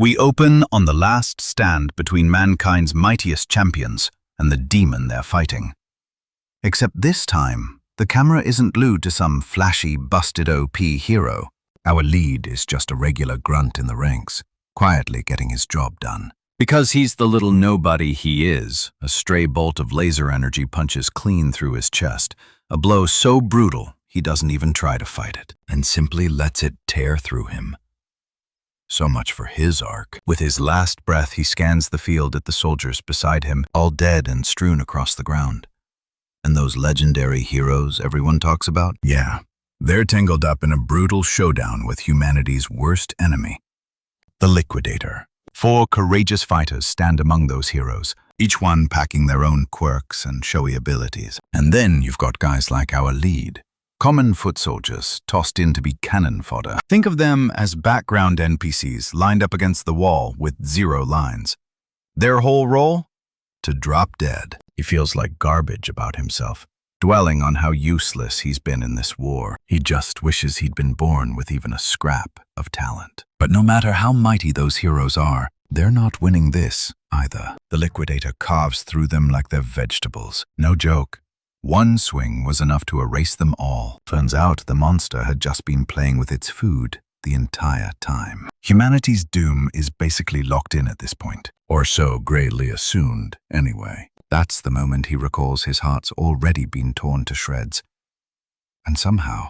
We open on the last stand between mankind's mightiest champions and the demon they're fighting. Except this time, the camera isn't glued to some flashy, busted OP hero. Our lead is just a regular grunt in the ranks, quietly getting his job done. Because he's the little nobody he is, a stray bolt of laser energy punches clean through his chest, a blow so brutal he doesn't even try to fight it, and simply lets it tear through him. So much for his arc. With his last breath, he scans the field at the soldiers beside him, all dead and strewn across the ground. And those legendary heroes everyone talks about? Yeah, they're tangled up in a brutal showdown with humanity's worst enemy, the Liquidator. 4 courageous fighters stand among those heroes, each one packing their own quirks and showy abilities. And then you've got guys like our lead, common foot soldiers tossed in to be cannon fodder. Think of them as background NPCs lined up against the wall with 0 lines. Their whole role? To drop dead. He feels like garbage about himself, dwelling on how useless he's been in this war. He just wishes he'd been born with even a scrap of talent. But no matter how mighty those heroes are, they're not winning this either. The Liquidator carves through them like they're vegetables. No joke. One swing was enough to erase them all. Turns out the monster had just been playing with its food the entire time. Humanity's doom is basically locked in at this point, or so Grayly assumed anyway. That's the moment he recalls his heart's already been torn to shreds. And somehow,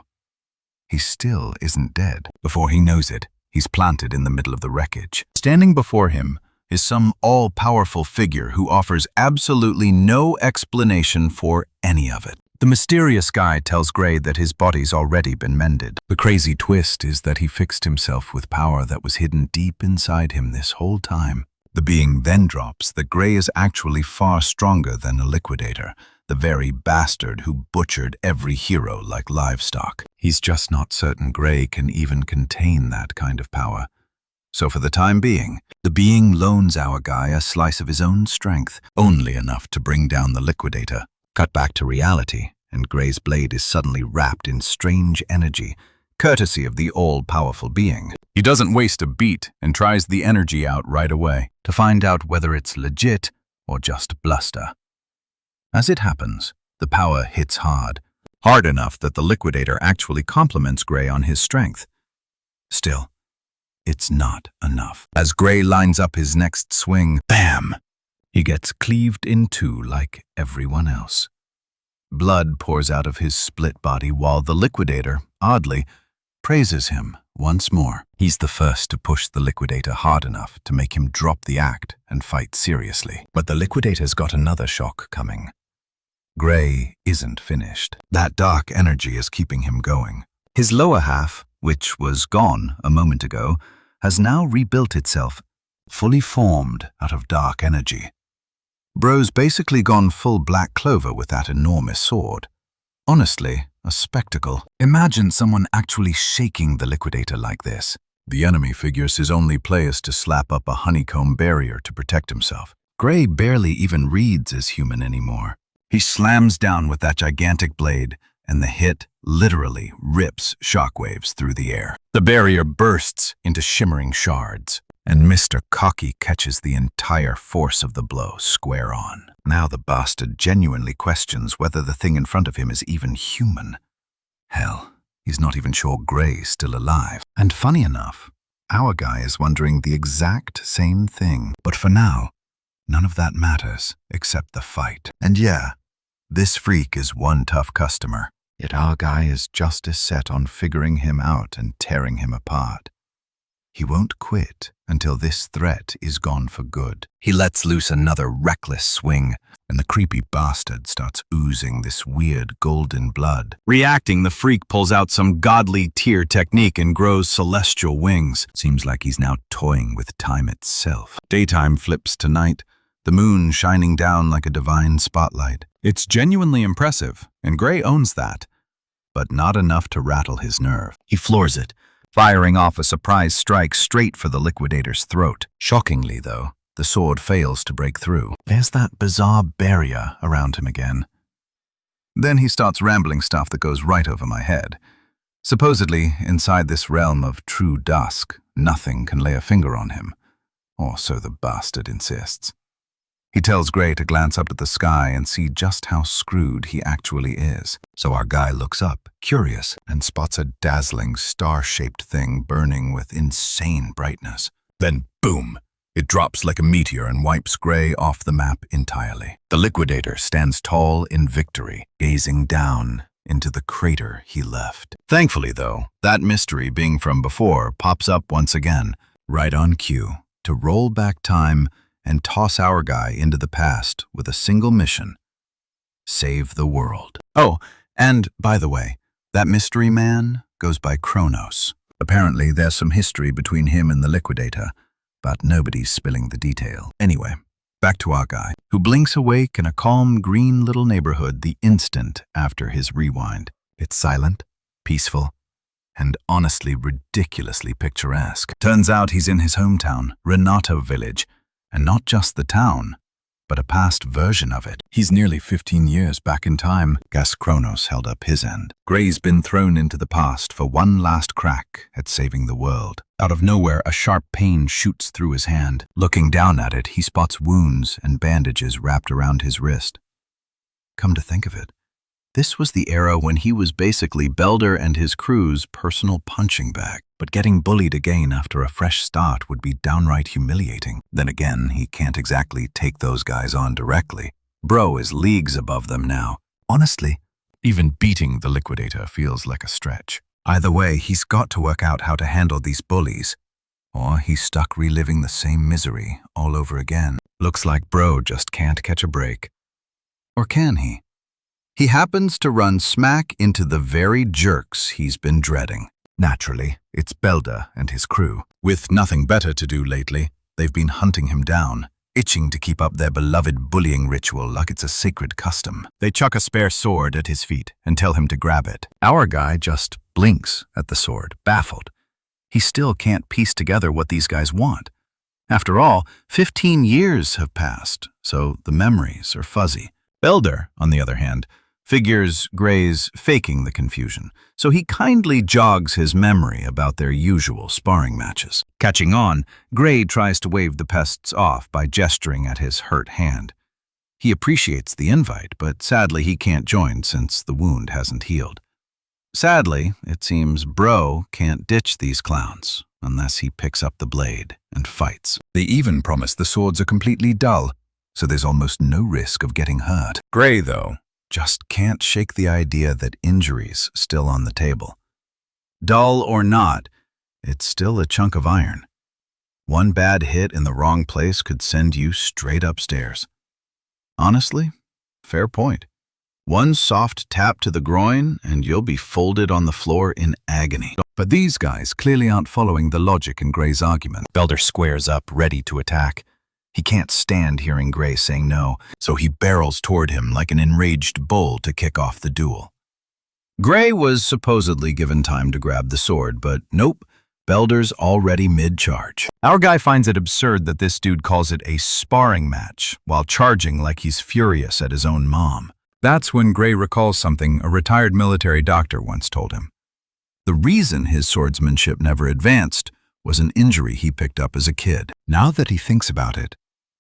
he still isn't dead. Before he knows it, he's planted in the middle of the wreckage. Standing before him is some all-powerful figure who offers absolutely no explanation for any of it. The mysterious guy tells Gray that his body's already been mended. The crazy twist is that he fixed himself with power that was hidden deep inside him this whole time. The being then drops that Gray is actually far stronger than a Liquidator, the very bastard who butchered every hero like livestock. He's just not certain Gray can even contain that kind of power. So for the time being, the being loans our guy a slice of his own strength, only enough to bring down the Liquidator. Cut back to reality, and Gray's blade is suddenly wrapped in strange energy, courtesy of the all-powerful being. He doesn't waste a beat and tries the energy out right away to find out whether it's legit or just bluster. As it happens, the power hits hard enough that the Liquidator actually compliments Gray on his strength. Still, it's not enough. As Gray lines up his next swing, bam! He gets cleaved in two like everyone else. Blood pours out of his split body while the Liquidator, oddly, praises him once more. He's the first to push the Liquidator hard enough to make him drop the act and fight seriously. But the Liquidator's got another shock coming. Gray isn't finished. That dark energy is keeping him going. His lower half, which was gone a moment ago, has now rebuilt itself, fully formed out of dark energy. Bro's basically gone full Black Clover with that enormous sword. Honestly, a spectacle. Imagine someone actually shaking the Liquidator like this. The enemy figures his only play is to slap up a honeycomb barrier to protect himself. Gray barely even reads as human anymore. He slams down with that gigantic blade, and the hit literally rips shockwaves through the air. The barrier bursts into shimmering shards, and Mr. Cocky catches the entire force of the blow square on. Now the bastard genuinely questions whether the thing in front of him is even human. Hell, he's not even sure Gray's still alive. And funny enough, our guy is wondering the exact same thing. But for now, none of that matters except the fight. And yeah, this freak is one tough customer. Yet our guy is just as set on figuring him out and tearing him apart. He won't quit until this threat is gone for good. He lets loose another reckless swing, and the creepy bastard starts oozing this weird golden blood. Reacting, the freak pulls out some godly tear technique and grows celestial wings. Seems like he's now toying with time itself. Daytime flips to night, the moon shining down like a divine spotlight. It's genuinely impressive, and Gray owns that, but not enough to rattle his nerve. He floors it, firing off a surprise strike straight for the Liquidator's throat. Shockingly, though, the sword fails to break through. There's that bizarre barrier around him again. Then he starts rambling stuff that goes right over my head. Supposedly, inside this realm of true dusk, nothing can lay a finger on him. or so the bastard insists. He tells Gray to glance up at the sky and see just how screwed he actually is. So our guy looks up, curious, and spots a dazzling star-shaped thing burning with insane brightness. Then, boom! It drops like a meteor and wipes Gray off the map entirely. The Liquidator stands tall in victory, gazing down into the crater he left. Thankfully, though, that mystery being from before pops up once again, right on cue, to roll back time and toss our guy into the past with a single mission: save the world. Oh, and by the way, that mystery man goes by Kronos. Apparently, there's some history between him and the Liquidator, but nobody's spilling the detail. Anyway, back to our guy, who blinks awake in a calm green little neighborhood the instant after his rewind. It's silent, peaceful, and honestly ridiculously picturesque. Turns out he's in his hometown, Renato Village, and not just the town, but a past version of it. He's nearly 15 years back in time. Guess Kronos held up his end. Gray's been thrown into the past for one last crack at saving the world. Out of nowhere, a sharp pain shoots through his hand. Looking down at it, he spots wounds and bandages wrapped around his wrist. Come to think of it, this was the era when he was basically Belder and his crew's personal punching bag. But getting bullied again after a fresh start would be downright humiliating. Then again, he can't exactly take those guys on directly. Bro is leagues above them now. Honestly, even beating the Liquidator feels like a stretch. Either way, he's got to work out how to handle these bullies, or he's stuck reliving the same misery all over again. Looks like Bro just can't catch a break. Or can he? He happens to run smack into the very jerks he's been dreading. Naturally, it's Belda and his crew. With nothing better to do lately, they've been hunting him down, itching to keep up their beloved bullying ritual like it's a sacred custom. They chuck a spare sword at his feet and tell him to grab it. Our guy just blinks at the sword, baffled. He still can't piece together what these guys want. After all, 15 years have passed, so the memories are fuzzy. Belder, on the other hand, figures Gray's faking the confusion, so he kindly jogs his memory about their usual sparring matches. Catching on, Gray tries to wave the pests off by gesturing at his hurt hand. He appreciates the invite, but sadly he can't join since the wound hasn't healed. Sadly, it seems Bro can't ditch these clowns unless he picks up the blade and fights. They even promise the swords are completely dull, so there's almost no risk of getting hurt. Gray, though, just can't shake the idea that injury's still on the table. Dull or not, it's still a chunk of iron. One bad hit in the wrong place could send you straight upstairs. Honestly, fair point. One soft tap to the groin and you'll be folded on the floor in agony. But these guys clearly aren't following the logic in Gray's argument. Belder squares up, ready to attack. He can't stand hearing Gray saying no, so he barrels toward him like an enraged bull to kick off the duel. Gray was supposedly given time to grab the sword, but nope, Belder's already mid-charge. Our guy finds it absurd that this dude calls it a sparring match, while charging like he's furious at his own mom. That's when Gray recalls something a retired military doctor once told him. The reason his swordsmanship never advanced was an injury he picked up as a kid. Now that he thinks about it,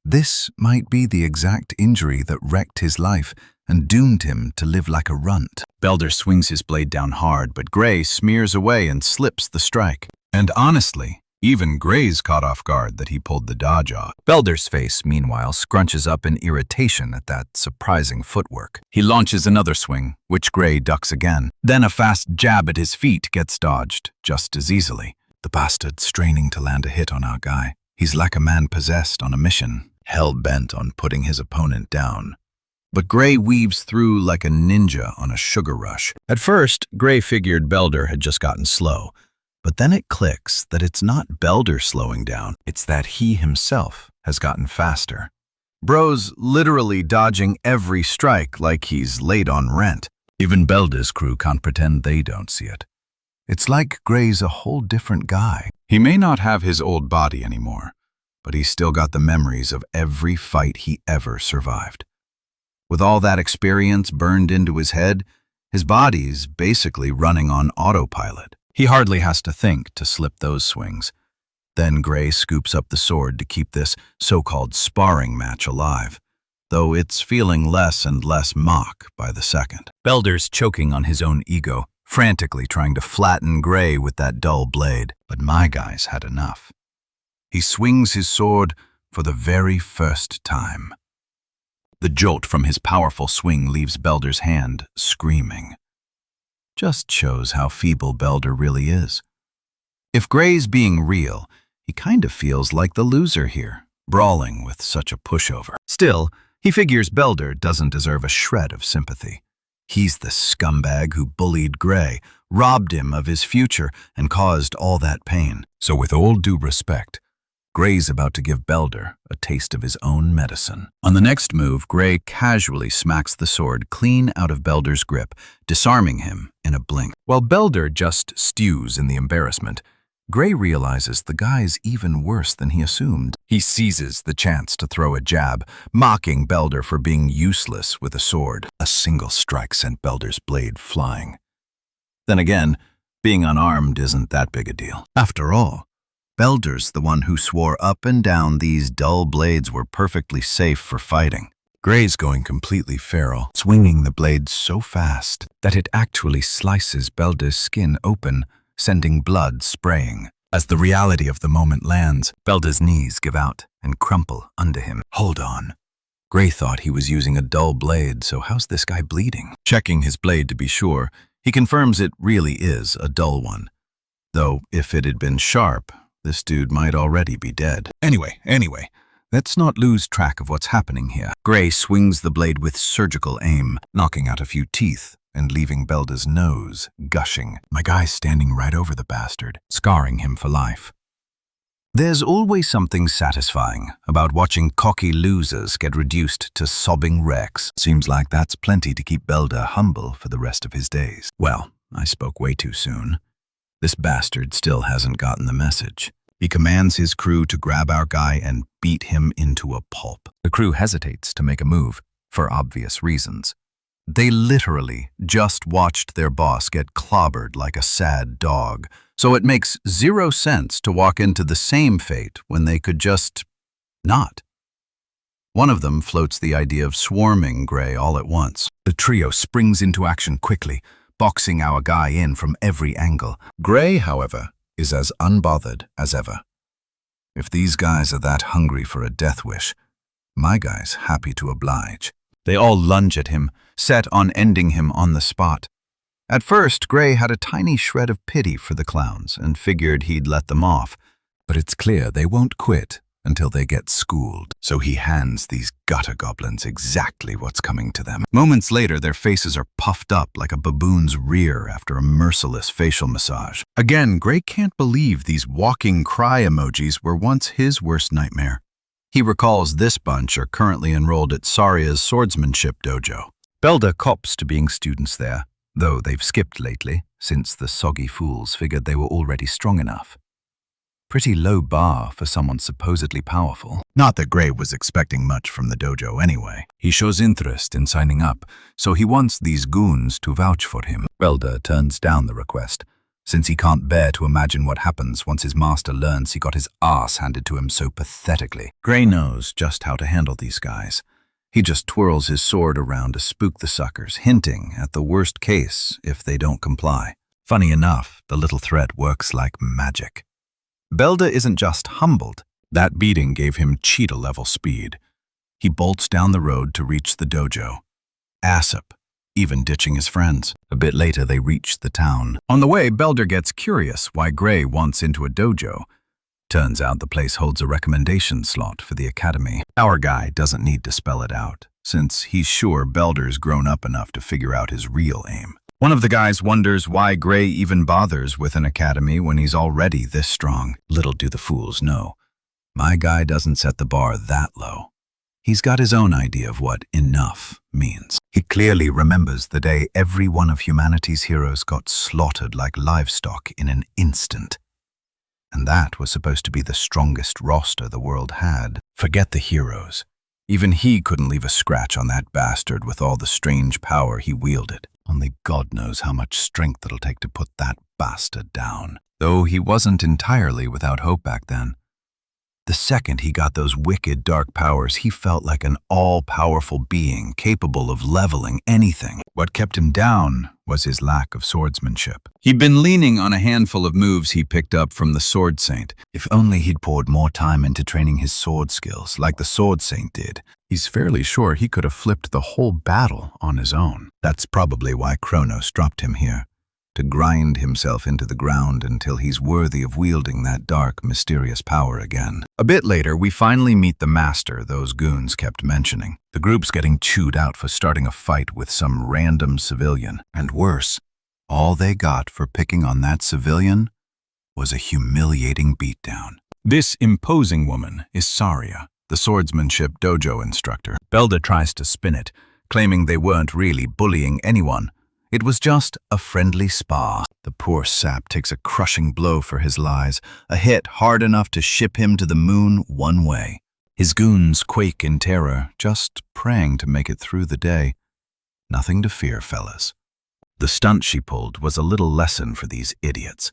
this might be the exact injury that wrecked his life and doomed him to live like a runt. Belder swings his blade down hard, but Gray smears away and slips the strike. And honestly, even Gray's caught off guard that he pulled the dodge off. Belder's face, meanwhile, scrunches up in irritation at that surprising footwork. He launches another swing, which Gray ducks again. Then a fast jab at his feet gets dodged just as easily. The bastard straining to land a hit on our guy. He's like a man possessed on a mission, hell-bent on putting his opponent down. But Gray weaves through like a ninja on a sugar rush. At first, Gray figured Belder had just gotten slow. But then it clicks that it's not Belder slowing down, it's that he himself has gotten faster. Bro's literally dodging every strike like he's late on rent. Even Belder's crew can't pretend they don't see it. It's like Gray's a whole different guy. He may not have his old body anymore, but he's still got the memories of every fight he ever survived. With all that experience burned into his head, his body's basically running on autopilot. He hardly has to think to slip those swings. Then Gray scoops up the sword to keep this so-called sparring match alive, though it's feeling less and less mock by the second. Belder's choking on his own ego, frantically trying to flatten Gray with that dull blade, but my guy's had enough. He swings his sword for the very first time. The jolt from his powerful swing leaves Belder's hand screaming. Just shows how feeble Belder really is. If Gray's being real, he kind of feels like the loser here, brawling with such a pushover. Still, he figures Belder doesn't deserve a shred of sympathy. He's the scumbag who bullied Gray, robbed him of his future, and caused all that pain. So with all due respect, Gray's about to give Belder a taste of his own medicine. On the next move, Gray casually smacks the sword clean out of Belder's grip, disarming him in a blink. While Belder just stews in the embarrassment, Gray realizes the guy's even worse than he assumed. He seizes the chance to throw a jab, mocking Belder for being useless with a sword. A single strike sent Belder's blade flying. Then again, being unarmed isn't that big a deal. After all, Belder's the one who swore up and down these dull blades were perfectly safe for fighting. Gray's going completely feral, swinging the blade so fast that it actually slices Belder's skin open, sending blood spraying. As the reality of the moment lands, Belder's knees give out and crumple under him. Hold on. Gray thought he was using a dull blade, so how's this guy bleeding? Checking his blade to be sure, he confirms it really is a dull one. Though if it had been sharp, this dude might already be dead. Anyway, let's not lose track of what's happening here. Gray swings the blade with surgical aim, knocking out a few teeth and leaving Belder's nose gushing. My guy's standing right over the bastard, scarring him for life. There's always something satisfying about watching cocky losers get reduced to sobbing wrecks. Seems like that's plenty to keep Belder humble for the rest of his days. Well, I spoke way too soon. This bastard still hasn't gotten the message. He commands his crew to grab our guy and beat him into a pulp. The crew hesitates to make a move, for obvious reasons. They literally just watched their boss get clobbered like a sad dog, so it makes zero sense to walk into the same fate when they could just not. One of them floats the idea of swarming Gray all at once. The trio springs into action quickly, boxing our guy in from every angle. Gray, however, is as unbothered as ever. If these guys are that hungry for a death wish, my guy's happy to oblige. They all lunge at him, set on ending him on the spot. At first, Gray had a tiny shred of pity for the clowns and figured he'd let them off, but it's clear they won't quit until they get schooled. So he hands these gutter goblins exactly what's coming to them. Moments later, their faces are puffed up like a baboon's rear after a merciless facial massage. Again, Gray can't believe these walking cry emojis were once his worst nightmare. He recalls this bunch are currently enrolled at Saria's swordsmanship dojo. Belder cops to being students there, though they've skipped lately, since the soggy fools figured they were already strong enough. Pretty low bar for someone supposedly powerful. Not that Gray was expecting much from the dojo anyway. He shows interest in signing up, so he wants these goons to vouch for him. Belder turns down the request, since he can't bear to imagine what happens once his master learns he got his ass handed to him so pathetically. Gray knows just how to handle these guys. He just twirls his sword around to spook the suckers, hinting at the worst case if they don't comply. Funny enough, the little threat works like magic. Belder isn't just humbled. That beating gave him cheetah-level speed. He bolts down the road to reach the dojo. Ass up, even ditching his friends. A bit later, they reach the town. On the way, Belder gets curious why Gray wants into a dojo. Turns out the place holds a recommendation slot for the academy. Our guy doesn't need to spell it out, since he's sure Belder's grown up enough to figure out his real aim. One of the guys wonders why Gray even bothers with an academy when he's already this strong. Little do the fools know. My guy doesn't set the bar that low. He's got his own idea of what enough means. He clearly remembers the day every one of humanity's heroes got slaughtered like livestock in an instant. And that was supposed to be the strongest roster the world had. Forget the heroes. Even he couldn't leave a scratch on that bastard with all the strange power he wielded. Only God knows how much strength it'll take to put that bastard down, though he wasn't entirely without hope back then. The second he got those wicked dark powers, he felt like an all-powerful being capable of leveling anything. What kept him down was his lack of swordsmanship. He'd been leaning on a handful of moves he picked up from the Sword Saint. If only he'd poured more time into training his sword skills like the Sword Saint did, he's fairly sure he could have flipped the whole battle on his own. That's probably why Kronos dropped him here, to grind himself into the ground until he's worthy of wielding that dark, mysterious power again. A bit later, we finally meet the master those goons kept mentioning. The group's getting chewed out for starting a fight with some random civilian. And worse, all they got for picking on that civilian was a humiliating beatdown. This imposing woman is Saria, the swordsmanship dojo instructor. Belda tries to spin it, claiming they weren't really bullying anyone. It was just a friendly spa. The poor sap takes a crushing blow for his lies, a hit hard enough to ship him to the moon one way. His goons quake in terror, just praying to make it through the day. Nothing to fear, fellas. The stunt she pulled was a little lesson for these idiots.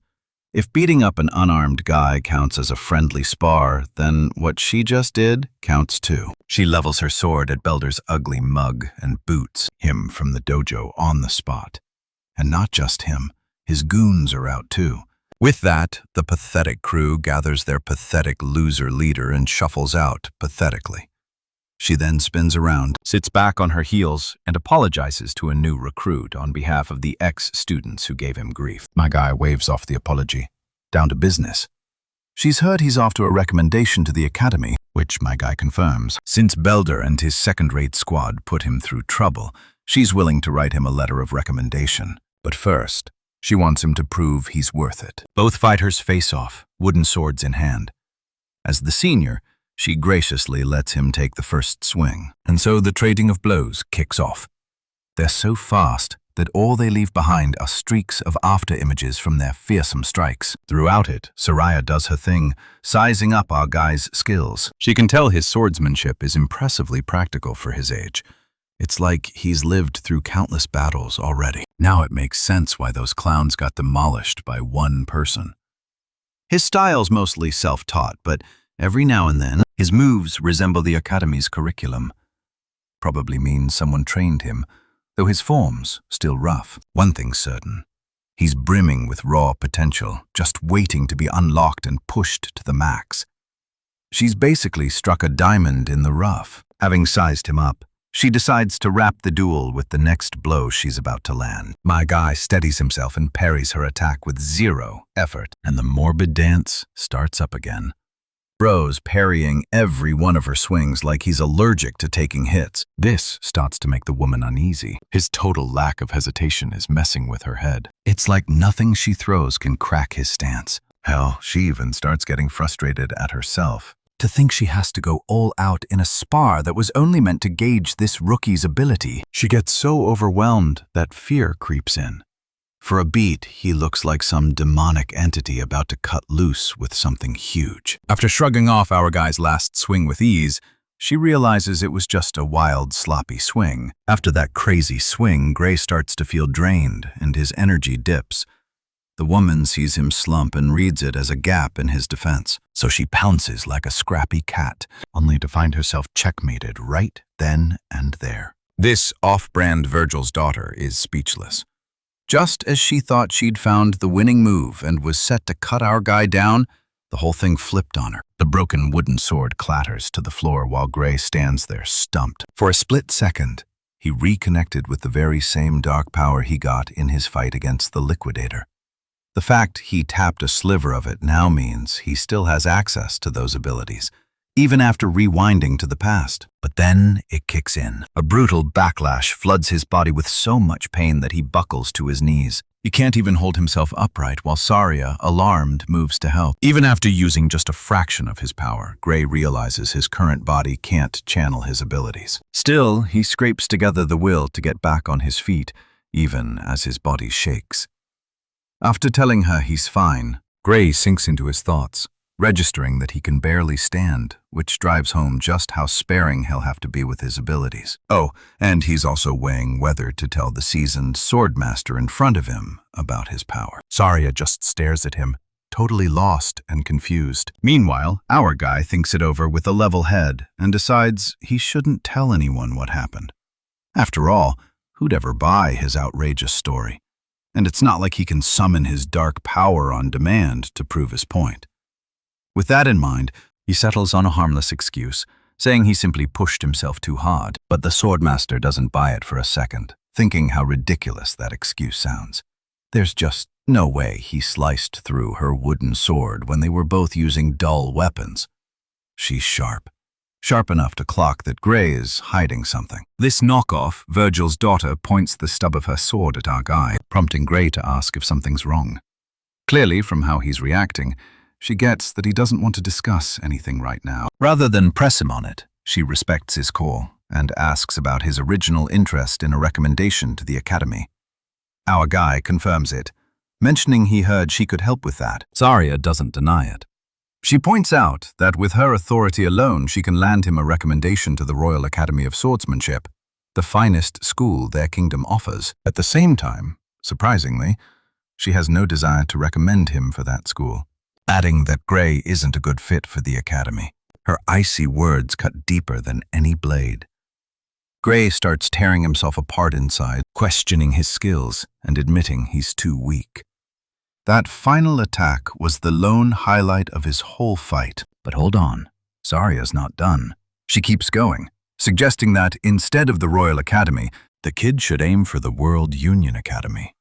If beating up an unarmed guy counts as a friendly spar, then what she just did counts too. She levels her sword at Belder's ugly mug and boots him from the dojo on the spot. And not just him, his goons are out too. With that, the pathetic crew gathers their pathetic loser leader and shuffles out pathetically. She then spins around, sits back on her heels, and apologizes to a new recruit on behalf of the ex-students who gave him grief. My guy waves off the apology. Down to business. She's heard he's off to a recommendation to the academy, which my guy confirms. Since Belder and his second-rate squad put him through trouble, she's willing to write him a letter of recommendation. But first, she wants him to prove he's worth it. Both fighters face off, wooden swords in hand. As the senior, she graciously lets him take the first swing, and so the trading of blows kicks off. They're so fast that all they leave behind are streaks of after-images from their fearsome strikes. Throughout it, Saria does her thing, sizing up our guy's skills. She can tell his swordsmanship is impressively practical for his age. It's like he's lived through countless battles already. Now it makes sense why those clowns got demolished by one person. His style's mostly self-taught, but every now and then, his moves resemble the Academy's curriculum. Probably means someone trained him, though his form's still rough. One thing's certain. He's brimming with raw potential, just waiting to be unlocked and pushed to the max. She's basically struck a diamond in the rough. Having sized him up, she decides to wrap the duel with the next blow she's about to land. My guy steadies himself and parries her attack with zero effort, and the morbid dance starts up again. Bro's parrying every one of her swings like he's allergic to taking hits. This starts to make the woman uneasy. His total lack of hesitation is messing with her head. It's like nothing she throws can crack his stance. Hell, she even starts getting frustrated at herself. To think she has to go all out in a spar that was only meant to gauge this rookie's ability. She gets so overwhelmed that fear creeps in. For a beat, he looks like some demonic entity about to cut loose with something huge. After shrugging off our guy's last swing with ease, she realizes it was just a wild, sloppy swing. After that crazy swing, Gray starts to feel drained and his energy dips. The woman sees him slump and reads it as a gap in his defense, so she pounces like a scrappy cat, only to find herself checkmated right then and there. This off-brand Virgil's daughter is speechless. Just as she thought she'd found the winning move and was set to cut our guy down, the whole thing flipped on her. The broken wooden sword clatters to the floor while Gray stands there stumped. For a split second, he reconnected with the very same dark power he got in his fight against the Liquidator. The fact he tapped a sliver of it now means he still has access to those abilities, even after rewinding to the past. But then it kicks in. A brutal backlash floods his body with so much pain that he buckles to his knees. He can't even hold himself upright while Saria, alarmed, moves to help. Even after using just a fraction of his power, Gray realizes his current body can't channel his abilities. Still, he scrapes together the will to get back on his feet, even as his body shakes. After telling her he's fine, Gray sinks into his thoughts. registering that he can barely stand, which drives home just how sparing he'll have to be with his abilities. Oh, and he's also weighing whether to tell the seasoned swordmaster in front of him about his power. Zarya just stares at him, totally lost and confused. Meanwhile, our guy thinks it over with a level head and decides he shouldn't tell anyone what happened. After all, who'd ever buy his outrageous story? And it's not like he can summon his dark power on demand to prove his point. With that in mind, he settles on a harmless excuse, saying he simply pushed himself too hard. But the swordmaster doesn't buy it for a second, thinking how ridiculous that excuse sounds. There's just no way he sliced through her wooden sword when they were both using dull weapons. She's sharp. Sharp enough to clock that Gray is hiding something. This knockoff, Virgil's daughter, points the stub of her sword at our guy, prompting Gray to ask if something's wrong. Clearly, from how he's reacting, she gets that he doesn't want to discuss anything right now. Rather than press him on it, she respects his call and asks about his original interest in a recommendation to the academy. Our guy confirms it, mentioning he heard she could help with that. Zarya doesn't deny it. She points out that with her authority alone, she can land him a recommendation to the Royal Academy of Swordsmanship, the finest school their kingdom offers. At the same time, surprisingly, she has no desire to recommend him for that school, adding that Gray isn't a good fit for the academy. Her icy words cut deeper than any blade. Gray starts tearing himself apart inside, questioning his skills and admitting he's too weak. That final attack was the lone highlight of his whole fight. But hold on, Zarya's not done. She keeps going, suggesting that instead of the Royal Academy, the kid should aim for the World Union Academy.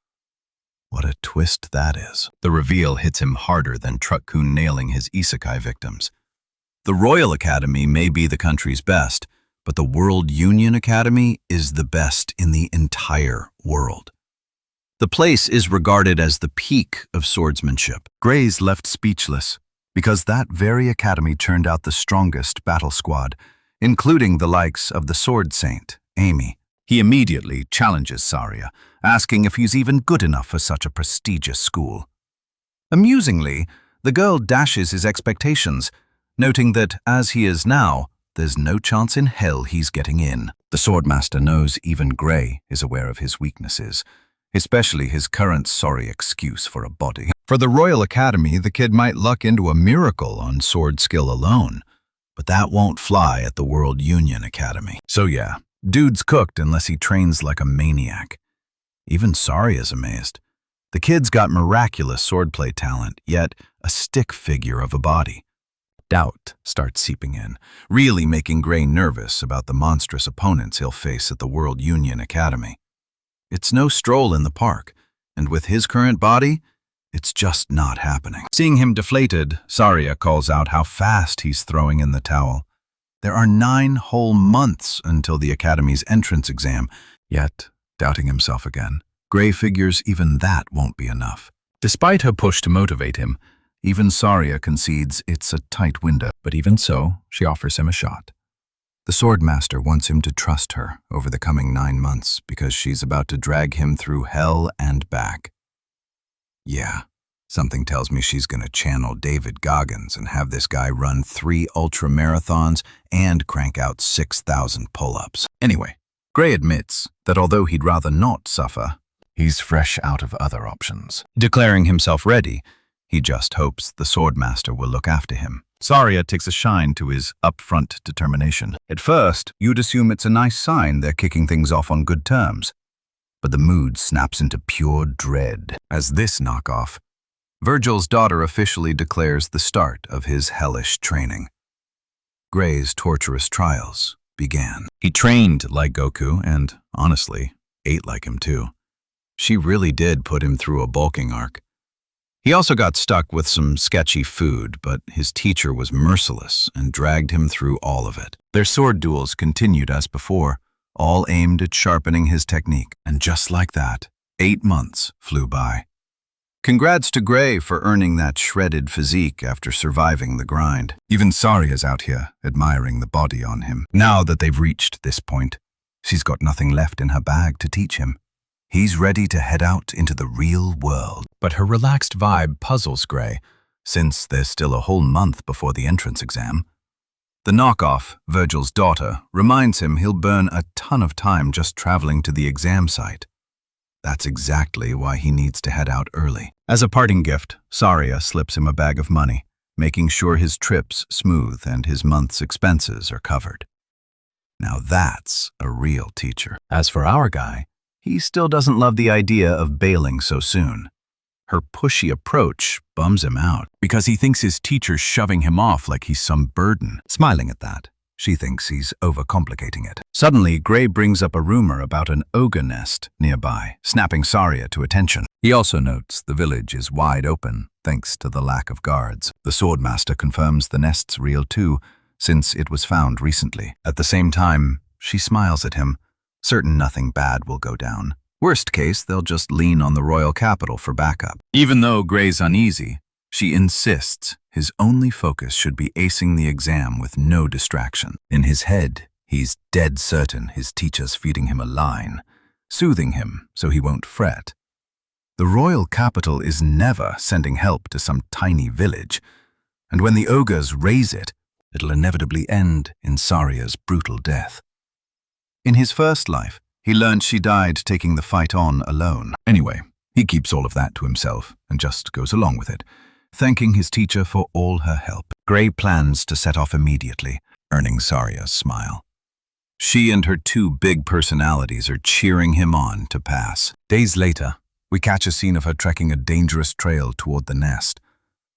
What a twist that is. The reveal hits him harder than Truck-kun nailing his isekai victims. The Royal Academy may be the country's best, but the World Union Academy is the best in the entire world. The place is regarded as the peak of swordsmanship. Gray's left speechless, because that very academy churned out the strongest battle squad, including the likes of the Sword Saint, Amy. He immediately challenges Zarya, asking if he's even good enough for such a prestigious school. Amusingly, the girl dashes his expectations, noting that, as he is now, there's no chance in hell he's getting in. The swordmaster knows even Gray is aware of his weaknesses, especially his current sorry excuse for a body. For the Royal Academy, the kid might luck into a miracle on sword skill alone, but that won't fly at the World Union Academy. So yeah, dude's cooked unless he trains like a maniac. Even Zarya's amazed. The kid's got miraculous swordplay talent, yet a stick figure of a body. Doubt starts seeping in, really making Gray nervous about the monstrous opponents he'll face at the World Union Academy. It's no stroll in the park, and with his current body, it's just not happening. Seeing him deflated, Zarya calls out how fast he's throwing in the towel. There are 9 whole months until the Academy's entrance exam, yet, doubting himself again, Gray figures even that won't be enough. Despite her push to motivate him, even Zarya concedes it's a tight window, but even so, she offers him a shot. The swordmaster wants him to trust her over the coming 9 months because she's about to drag him through hell and back. Yeah, something tells me she's gonna channel David Goggins and have this guy run 3 ultra-marathons and crank out 6,000 pull-ups. Anyway, Gray admits that although he'd rather not suffer, he's fresh out of other options. Declaring himself ready, he just hopes the swordmaster will look after him. Zarya takes a shine to his upfront determination. At first, you'd assume it's a nice sign they're kicking things off on good terms. But the mood snaps into pure dread as this knockoff, Virgil's daughter, officially declares the start of his hellish training. Gray's torturous trials began. He trained like Goku and, honestly, ate like him too. She really did put him through a bulking arc. He also got stuck with some sketchy food, but his teacher was merciless and dragged him through all of it. Their sword duels continued as before, all aimed at sharpening his technique. And just like that, 8 months flew by. Congrats to Gray for earning that shredded physique after surviving the grind. Even Zarya's out here, admiring the body on him. Now that they've reached this point, she's got nothing left in her bag to teach him. He's ready to head out into the real world. But her relaxed vibe puzzles Gray, since there's still a whole month before the entrance exam. The knockoff, Virgil's daughter, reminds him he'll burn a ton of time just traveling to the exam site. That's exactly why he needs to head out early. As a parting gift, Saria slips him a bag of money, making sure his trip's smooth and his month's expenses are covered. Now that's a real teacher. As for our guy, he still doesn't love the idea of bailing so soon. Her pushy approach bums him out because he thinks his teacher's shoving him off like he's some burden. Smiling at that, she thinks he's overcomplicating it. Suddenly, Gray brings up a rumor about an ogre nest nearby, snapping Saria to attention. He also notes the village is wide open, thanks to the lack of guards. The swordmaster confirms the nest's real too, since it was found recently. At the same time, she smiles at him, certain nothing bad will go down. Worst case, they'll just lean on the royal capital for backup. Even though Gray's uneasy, she insists his only focus should be acing the exam with no distraction. In his head, he's dead certain his teacher's feeding him a line, soothing him so he won't fret. The royal capital is never sending help to some tiny village, and when the ogres raise it, it'll inevitably end in Saria's brutal death. In his first life, he learned she died taking the fight on alone. Anyway, he keeps all of that to himself and just goes along with it, thanking his teacher for all her help. Gray plans to set off immediately, earning Saria's smile. She and her two big personalities are cheering him on to pass. Days later, we catch a scene of her trekking a dangerous trail toward the nest.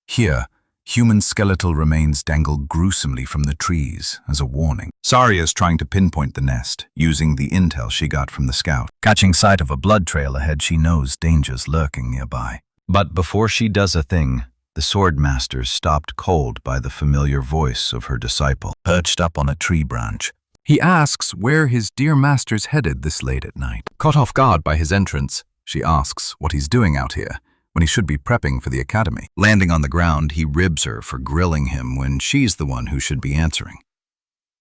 Here, human skeletal remains dangle gruesomely from the trees as a warning. Saria's trying to pinpoint the nest, using the intel she got from the scout. Catching sight of a blood trail ahead, she knows danger's lurking nearby. But before she does a thing, the swordmaster's stopped cold by the familiar voice of her disciple, perched up on a tree branch. He asks where his dear master's headed this late at night. Caught off guard by his entrance, she asks what he's doing out here, when he should be prepping for the academy. Landing on the ground, he ribs her for grilling him when she's the one who should be answering.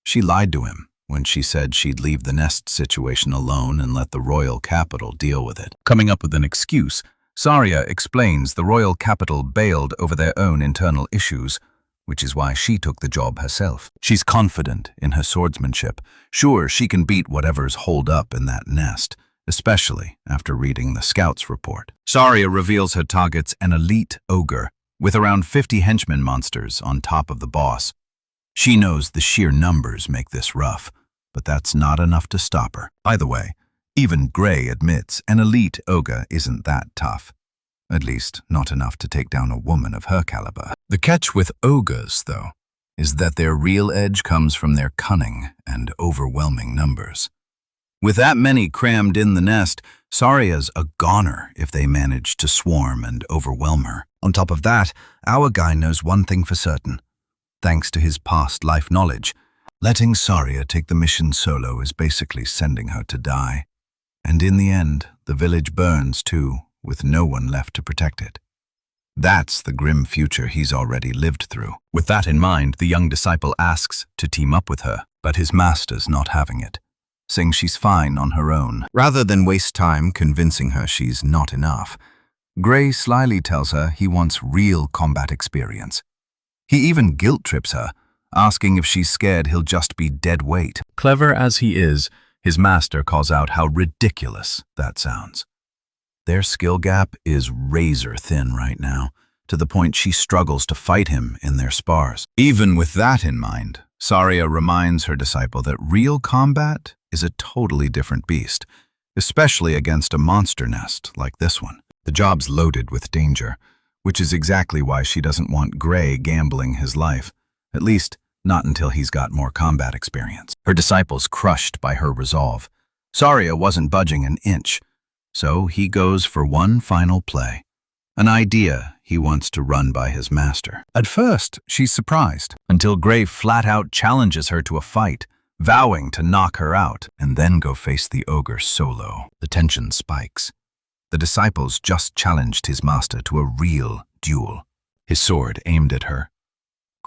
She lied to him when she said she'd leave the nest situation alone and let the royal capital deal with it. Coming up with an excuse, Saria explains the royal capital bailed over their own internal issues, which is why she took the job herself. She's confident in her swordsmanship, sure she can beat whatever's holed up in that nest, especially after reading the scout's report. Saria reveals her target's an elite ogre, with around 50 henchmen monsters on top of the boss. She knows the sheer numbers make this rough, but that's not enough to stop her. Either way, even Gray admits an elite ogre isn't that tough. At least, not enough to take down a woman of her caliber. The catch with ogres, though, is that their real edge comes from their cunning and overwhelming numbers. With that many crammed in the nest, Saria's a goner if they manage to swarm and overwhelm her. On top of that, our guy knows one thing for certain. Thanks to his past life knowledge, letting Saria take the mission solo is basically sending her to die. And in the end, the village burns too, with no one left to protect it. That's the grim future he's already lived through. With that in mind, the young disciple asks to team up with her, but his master's not having it, saying she's fine on her own. Rather than waste time convincing her she's not enough, Gray slyly tells her he wants real combat experience. He even guilt-trips her, asking if she's scared he'll just be dead weight. Clever as he is, his master calls out how ridiculous that sounds. Their skill gap is razor thin right now, to the point she struggles to fight him in their spars. Even with that in mind, Saria reminds her disciple that real combat is a totally different beast, especially against a monster nest like this one. The job's loaded with danger, which is exactly why she doesn't want Gray gambling his life, at least not until he's got more combat experience. Her disciple's crushed by her resolve. Saria wasn't budging an inch, so he goes for one final play, an idea he wants to run by his master. At first, she's surprised, until Gray flat out challenges her to a fight, vowing to knock her out and then go face the ogre solo. The tension spikes. The disciple's just challenged his master to a real duel, his sword aimed at her.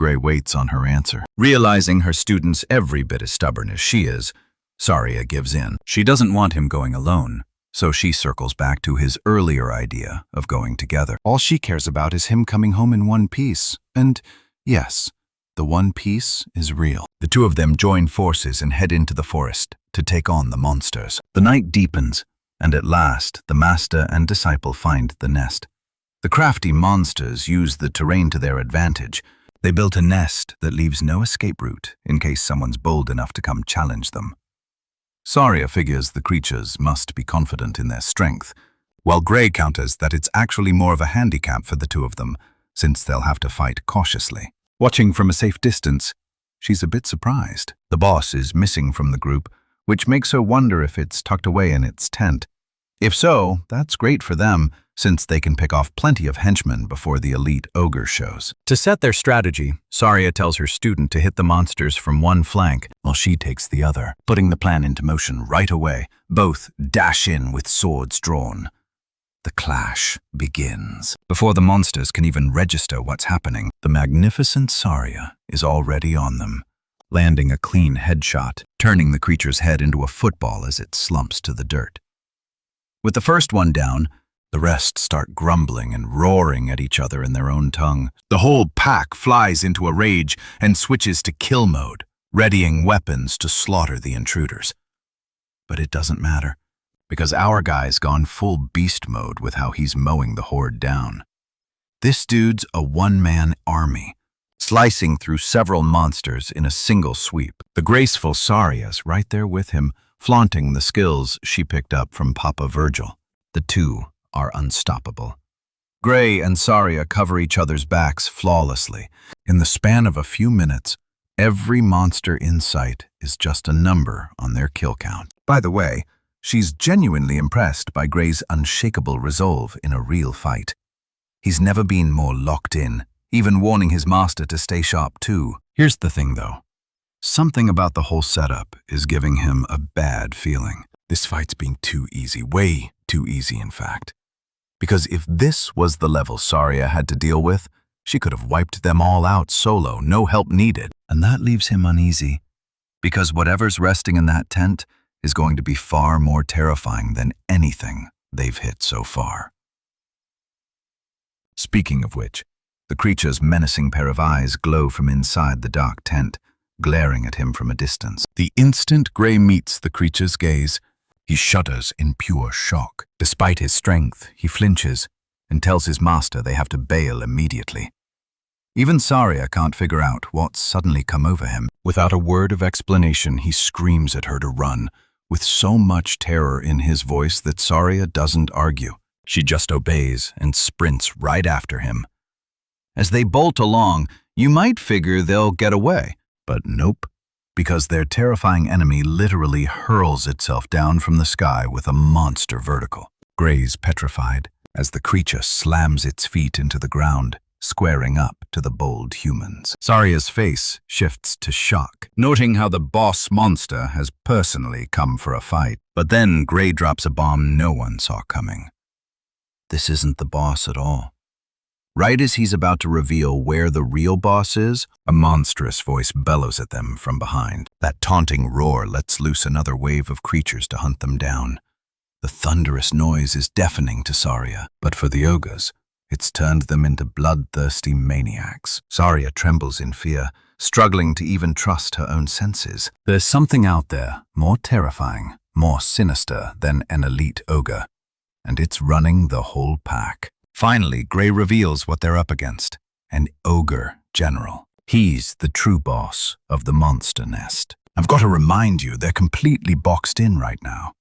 Gray waits on her answer. Realizing her student's every bit as stubborn as she is, Saria gives in. She doesn't want him going alone, so she circles back to his earlier idea of going together. All she cares about is him coming home in one piece, and yes, the one piece is real. The two of them join forces and head into the forest to take on the monsters. The night deepens, and at last the master and disciple find the nest. The crafty monsters use the terrain to their advantage. They built a nest that leaves no escape route in case someone's bold enough to come challenge them. Saria figures the creatures must be confident in their strength, while Gray counters that it's actually more of a handicap for the two of them, since they'll have to fight cautiously. Watching from a safe distance, she's a bit surprised. The boss is missing from the group, which makes her wonder if it's tucked away in its tent. If so, that's great for them, since they can pick off plenty of henchmen before the elite ogre shows. To set their strategy, Saria tells her student to hit the monsters from one flank, while she takes the other, putting the plan into motion right away. Both dash in with swords drawn. The clash begins. Before the monsters can even register what's happening, the magnificent Saria is already on them, landing a clean headshot, turning the creature's head into a football as it slumps to the dirt. With the first one down, the rest start grumbling and roaring at each other in their own tongue. The whole pack flies into a rage and switches to kill mode, readying weapons to slaughter the intruders. But it doesn't matter, because our guy's gone full beast mode with how he's mowing the horde down. This dude's a one-man army, slicing through several monsters in a single sweep. The graceful Saria's right there with him, flaunting the skills she picked up from Papa Virgil. The two are unstoppable. Gray and Saria cover each other's backs flawlessly. In the span of a few minutes, every monster in sight is just a number on their kill count. By the way, she's genuinely impressed by Gray's unshakable resolve in a real fight. He's never been more locked in, even warning his master to stay sharp too. Here's the thing though. Something about the whole setup is giving him a bad feeling. This fight's being too easy, way too easy in fact. Because if this was the level Saria had to deal with, she could have wiped them all out solo, no help needed. And that leaves him uneasy, because whatever's resting in that tent is going to be far more terrifying than anything they've hit so far. Speaking of which, the creature's menacing pair of eyes glow from inside the dark tent, glaring at him from a distance. The instant Gray meets the creature's gaze, he shudders in pure shock. Despite his strength, he flinches and tells his master they have to bail immediately. Even Saria can't figure out what's suddenly come over him. Without a word of explanation, he screams at her to run, with so much terror in his voice that Saria doesn't argue. She just obeys and sprints right after him. As they bolt along, you might figure they'll get away, but nope, because their terrifying enemy literally hurls itself down from the sky with a monster vertical. Gray's petrified as the creature slams its feet into the ground, squaring up to the bold humans. Saria's face shifts to shock, noting how the boss monster has personally come for a fight. But then Gray drops a bomb no one saw coming. This isn't the boss at all. Right as he's about to reveal where the real boss is, a monstrous voice bellows at them from behind. That taunting roar lets loose another wave of creatures to hunt them down. The thunderous noise is deafening to Saria, but for the ogres, it's turned them into bloodthirsty maniacs. Saria trembles in fear, struggling to even trust her own senses. There's something out there more terrifying, more sinister than an elite ogre, and it's running the whole pack. Finally, Gray reveals what they're up against, an ogre general. He's the true boss of the monster nest. I've got to remind you, they're completely boxed in right now.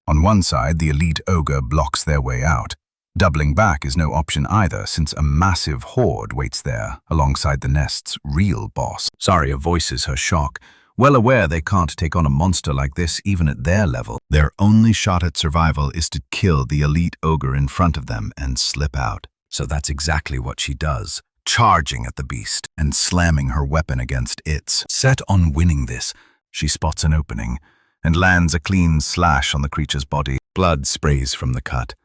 On one side, the elite ogre blocks their way out. Doubling back is no option either, since a massive horde waits there alongside the nest's real boss. Saria voices her shock, well aware they can't take on a monster like this even at their level. Their only shot at survival is to kill the elite ogre in front of them and slip out. So that's exactly what she does, charging at the beast and slamming her weapon against its. Set on winning this, she spots an opening and lands a clean slash on the creature's body. Blood sprays from the cut.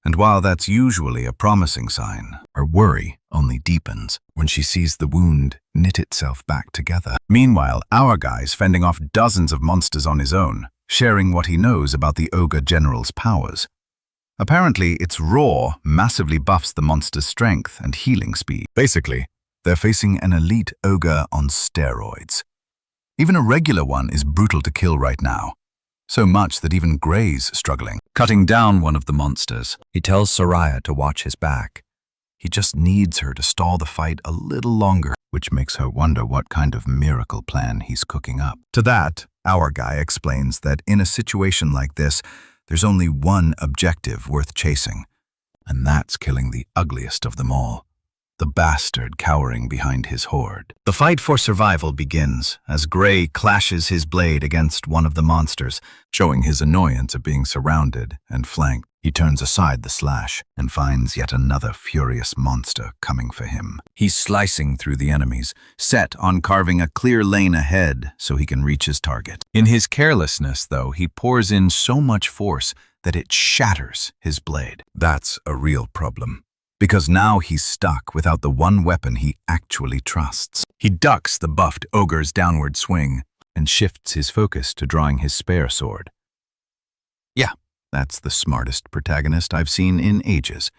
And while that's usually a promising sign, her worry only deepens when she sees the wound knit itself back together. Meanwhile, our guy's fending off dozens of monsters on his own, sharing what he knows about the ogre general's powers. Apparently, its roar massively buffs the monster's strength and healing speed. Basically, they're facing an elite ogre on steroids. Even a regular one is brutal to kill right now, so much that even Gray's struggling. Cutting down one of the monsters, he tells Soraya to watch his back. He just needs her to stall the fight a little longer, which makes her wonder what kind of miracle plan he's cooking up. To that, our guy explains that in a situation like this, there's only one objective worth chasing, and that's killing the ugliest of them all, the bastard cowering behind his horde. The fight for survival begins as Gray clashes his blade against one of the monsters, showing his annoyance at being surrounded and flanked. He turns aside the slash and finds yet another furious monster coming for him. He's slicing through the enemies, set on carving a clear lane ahead so he can reach his target. In his carelessness, though, he pours in so much force that it shatters his blade. That's a real problem, because now he's stuck without the one weapon he actually trusts. He ducks the buffed ogre's downward swing and shifts his focus to drawing his spare sword. Yeah, that's the smartest protagonist I've seen in ages.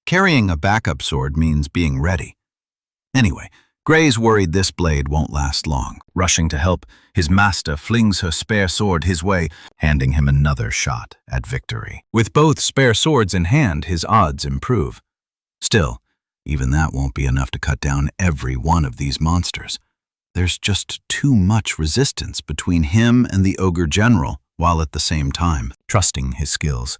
Carrying a backup sword means being ready. Anyway, Gray's worried this blade won't last long. Rushing to help, his master flings her spare sword his way, handing him another shot at victory. With both spare swords in hand, his odds improve. Still, even that won't be enough to cut down every one of these monsters. There's just too much resistance between him and the ogre general, while at the same time trusting his skills.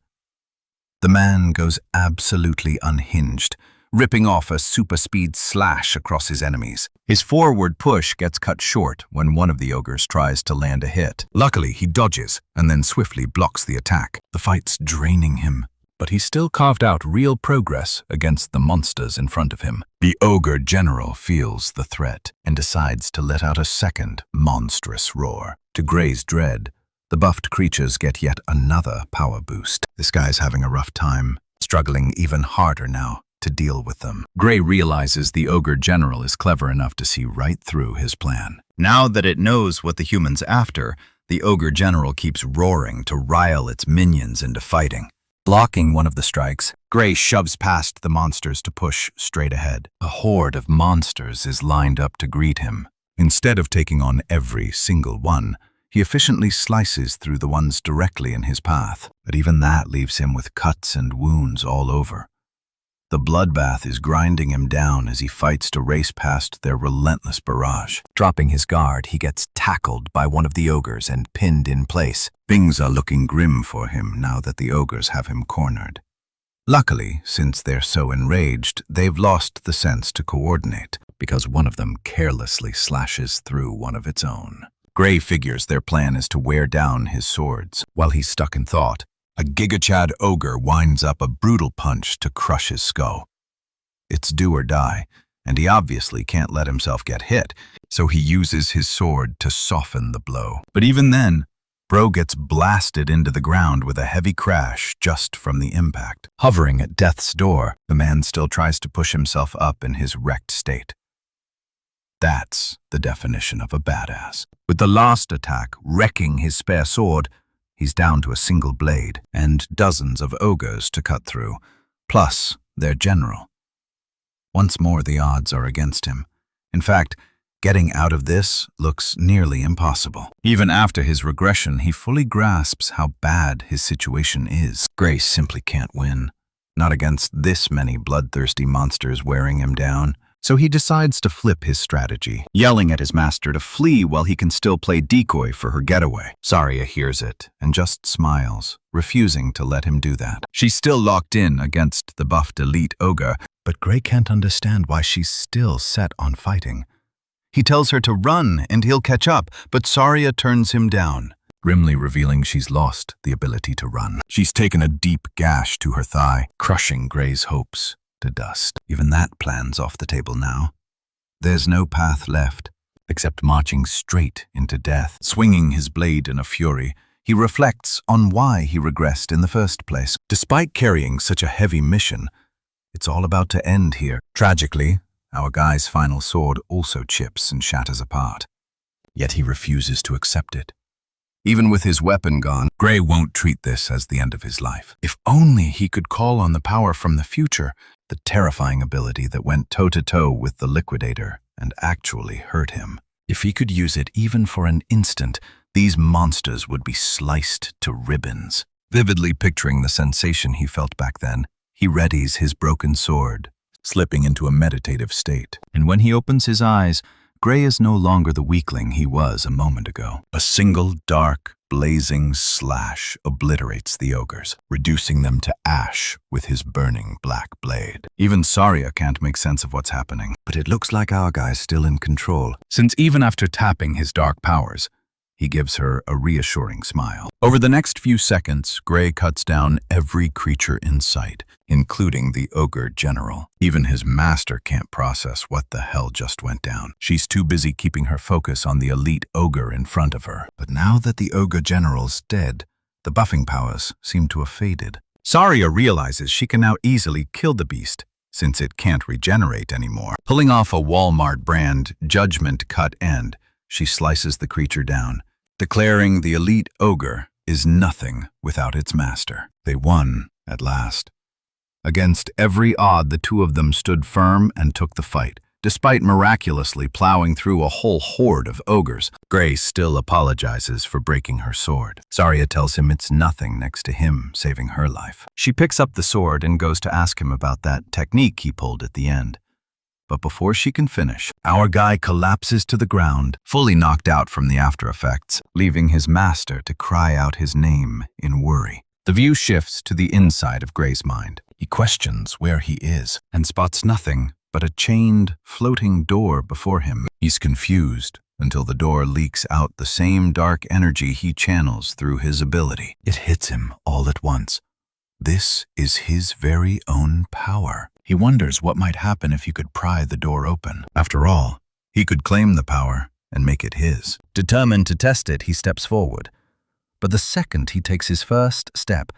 The man goes absolutely unhinged, ripping off a super-speed slash across his enemies. His forward push gets cut short when one of the ogres tries to land a hit. Luckily, he dodges and then swiftly blocks the attack. The fight's draining him, but he's still carved out real progress against the monsters in front of him. The ogre general feels the threat and decides to let out a second monstrous roar. To Gray's dread, the buffed creatures get yet another power boost. This guy's having a rough time, struggling even harder now to deal with them. Gray realizes the ogre general is clever enough to see right through his plan. Now that it knows what the human's after, the ogre general keeps roaring to rile its minions into fighting. Blocking one of the strikes, Gray shoves past the monsters to push straight ahead. A horde of monsters is lined up to greet him. Instead of taking on every single one, he efficiently slices through the ones directly in his path, but even that leaves him with cuts and wounds all over. The bloodbath is grinding him down as he fights to race past their relentless barrage. Dropping his guard, he gets tackled by one of the ogres and pinned in place. Things are looking grim for him now that the ogres have him cornered. Luckily, since they're so enraged, they've lost the sense to coordinate, because one of them carelessly slashes through one of its own. Gray figures their plan is to wear down his swords. While he's stuck in thought, a Giga-Chad ogre winds up a brutal punch to crush his skull. It's do or die, and he obviously can't let himself get hit, so he uses his sword to soften the blow. But even then, Bro gets blasted into the ground with a heavy crash just from the impact. Hovering at death's door, the man still tries to push himself up in his wrecked state. That's the definition of a badass. With the last attack wrecking his spare sword, he's down to a single blade and dozens of ogres to cut through, plus their general. Once more, the odds are against him. In fact, getting out of this looks nearly impossible. Even after his regression, he fully grasps how bad his situation is. Gray simply can't win, not against this many bloodthirsty monsters wearing him down. So he decides to flip his strategy, yelling at his master to flee while he can still play decoy for her getaway. Saria hears it and just smiles, refusing to let him do that. She's still locked in against the buffed elite ogre, but Gray can't understand why she's still set on fighting. He tells her to run and he'll catch up, but Saria turns him down, grimly revealing she's lost the ability to run. She's taken a deep gash to her thigh, crushing Gray's hopes to dust. Even that plan's off the table now. There's no path left, except marching straight into death. Swinging his blade in a fury, he reflects on why he regressed in the first place. Despite carrying such a heavy mission, it's all about to end here. Tragically, our guy's final sword also chips and shatters apart. Yet he refuses to accept it. Even with his weapon gone, Gray won't treat this as the end of his life. If only he could call on the power from the future, the terrifying ability that went toe-to-toe with the Liquidator and actually hurt him. If he could use it even for an instant, these monsters would be sliced to ribbons. Vividly picturing the sensation he felt back then, he readies his broken sword, slipping into a meditative state. And when he opens his eyes, Gray is no longer the weakling he was a moment ago. A single dark, blazing slash obliterates the ogres, reducing them to ash with his burning black blade. Even Saria can't make sense of what's happening, but it looks like our guy's still in control, since even after tapping his dark powers, he gives her a reassuring smile. Over the next few seconds, Gray cuts down every creature in sight, including the ogre general. Even his master can't process what the hell just went down. She's too busy keeping her focus on the elite ogre in front of her. But now that the ogre general's dead, the buffing powers seem to have faded. Saria realizes she can now easily kill the beast, since it can't regenerate anymore. Pulling off a Walmart brand Judgment Cut end, she slices the creature down, declaring the elite ogre is nothing without its master. They won at last. Against every odd, the two of them stood firm and took the fight. Despite miraculously plowing through a whole horde of ogres, Gray still apologizes for breaking her sword. Saria tells him it's nothing next to him saving her life. She picks up the sword and goes to ask him about that technique he pulled at the end. But before she can finish, our guy collapses to the ground, fully knocked out from the after effects, leaving his master to cry out his name in worry. The view shifts to the inside of Gray's mind. He questions where he is and spots nothing but a chained, floating door before him. He's confused until the door leaks out the same dark energy he channels through his ability. It hits him all at once. This is his very own power. He wonders what might happen if he could pry the door open. After all, he could claim the power and make it his. Determined to test it, he steps forward. But the second he takes his first step,